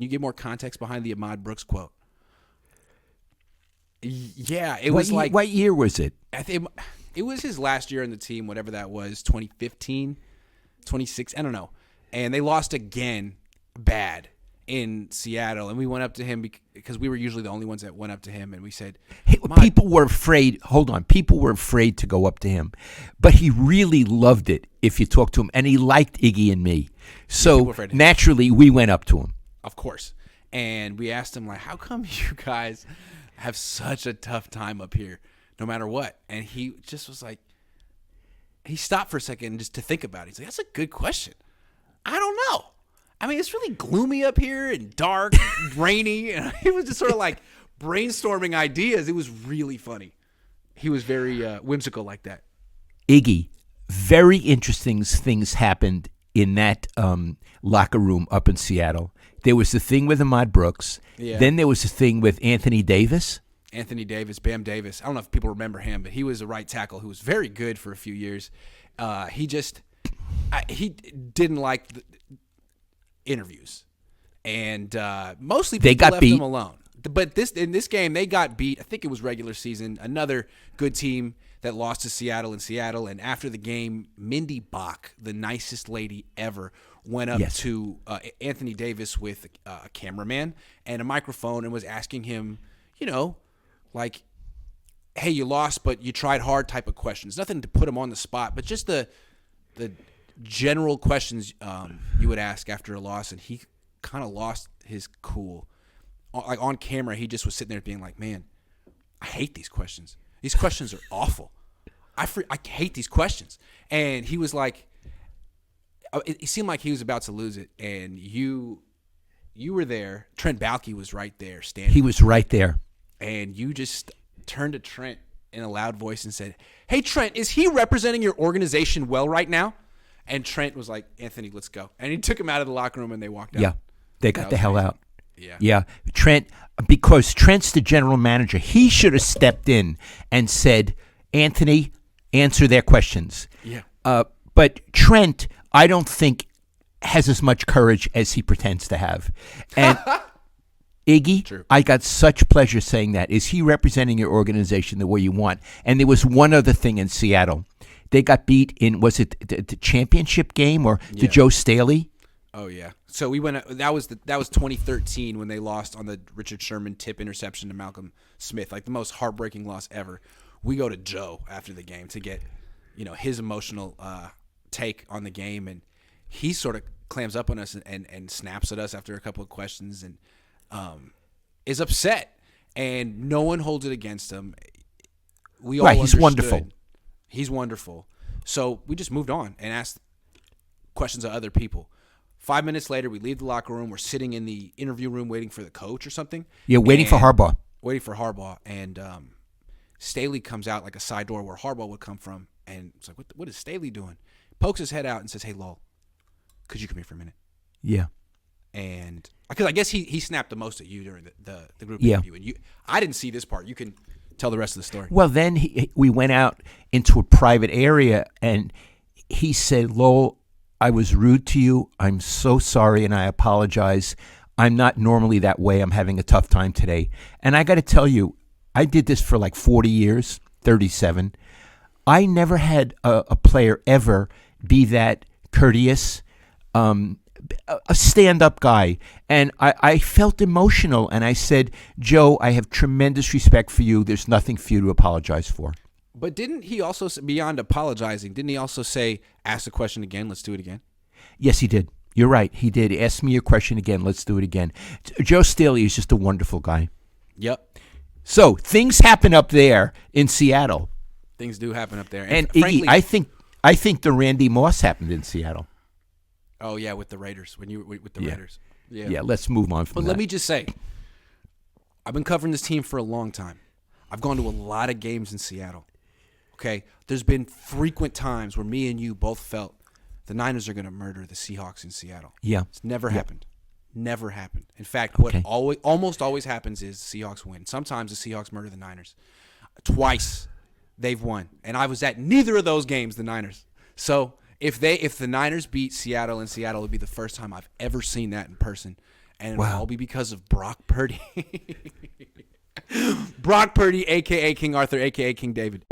you give more context behind the Ahmad Brooks quote? Yeah, it was like... What year was it? I think it was his last year on the team, whatever that was, 2015, 26, I don't know. And they lost again bad in Seattle. And we went up to him because we were usually the only ones that went up to him. And we said... Hey, people were afraid. Hold on. People were afraid to go up to him. But he really loved it if you talked to him. And he liked Iggy and me. So naturally, we went up to him. Of course. And we asked him, like, how come you guys have such a tough time up here no matter what? And he just was like, he stopped for a second just to think about it. He's like, that's a good question. I don't know. I mean, it's really gloomy up here and dark and rainy. And he was just sort of like brainstorming ideas. It was really funny. He was very whimsical like that. Iggy, very interesting things happened in that locker room up in Seattle. There was the thing with Ahmad Brooks. Yeah. Then there was the thing with Anthony Davis. Anthony Davis, Bam Davis. I don't know if people remember him, but he was a right tackle who was very good for a few years. He didn't like the interviews, and mostly people left him alone. But in this game, they got beat. I think it was regular season. Another good team that lost to Seattle in Seattle. And after the game, Mindy Bach, the nicest lady ever, went up to Anthony Davis with a cameraman and a microphone and was asking him, like, hey, you lost, but you tried hard type of questions. Nothing to put him on the spot, but just the general questions you would ask after a loss. And he kind of lost his cool. Like on camera, he just was sitting there being like, man, I hate these questions. These questions are awful. I hate these questions. And he was like, it seemed like he was about to lose it. And you were there. Trent Baalke was right there standing. He was right there. And you just turned to Trent in a loud voice and said, hey, Trent, is he representing your organization well right now? And Trent was like, Anthony, let's go. And he took him out of the locker room and they walked out. Yeah, they got the hell out. Yeah. Trent, because Trent's the general manager, he should have stepped in and said, Anthony, answer their questions. Yeah. But Trent, I don't think, has as much courage as he pretends to have. And Iggy, True. I got such pleasure saying that. Is he representing your organization the way you want? And there was one other thing in Seattle. They got beat in, was it the championship game or the Joe Staley? Oh yeah. So we went. That was 2013 when they lost on the Richard Sherman tip interception to Malcolm Smith, like the most heartbreaking loss ever. We go to Joe after the game to get, his emotional take on the game, and he sort of clams up on us and snaps at us after a couple of questions and is upset, and no one holds it against him. We all he's wonderful. He's wonderful. So we just moved on and asked questions of other people. 5 minutes later, we leave the locker room. We're sitting in the interview room waiting for the coach or something. Yeah, waiting for Harbaugh. And Staley comes out like a side door where Harbaugh would come from. And it's like, what is Staley doing? Pokes his head out and says, hey, Lowell, could you come here for a minute? Yeah. And because I guess he snapped the most at you during the group interview. And I didn't see this part. You can tell the rest of the story. Well, then we went out into a private area, and he said, Lowell, I was rude to you. I'm so sorry, and I apologize. I'm not normally that way. I'm having a tough time today. And I got to tell you, I did this for like 40 years, 37. I never had a player ever be that courteous, a stand-up guy. And I felt emotional, and I said, Joe, I have tremendous respect for you. There's nothing for you to apologize for. But didn't he also, beyond apologizing, didn't he also say, ask the question again, let's do it again? Yes, he did. You're right. He did. Ask me your question again, let's do it again. Joe Staley is just a wonderful guy. Yep. So things happen up there in Seattle. Things do happen up there. And Iggy, I think the Randy Moss happened in Seattle. Oh, yeah, with the Raiders, when you were with the Raiders. Yeah, let's move on from that. But let me just say, I've been covering this team for a long time. I've gone to a lot of games in Seattle. Okay, there's been frequent times where me and you both felt the Niners are going to murder the Seahawks in Seattle. Yeah. It's never happened. Never happened. In fact, what almost always happens is the Seahawks win. Sometimes the Seahawks murder the Niners. Twice they've won. And I was at neither of those games, the Niners. So if the Niners beat Seattle, and Seattle would be the first time I've ever seen that in person. and it'll all be because of Brock Purdy. Brock Purdy, a.k.a. King Arthur, a.k.a. King David.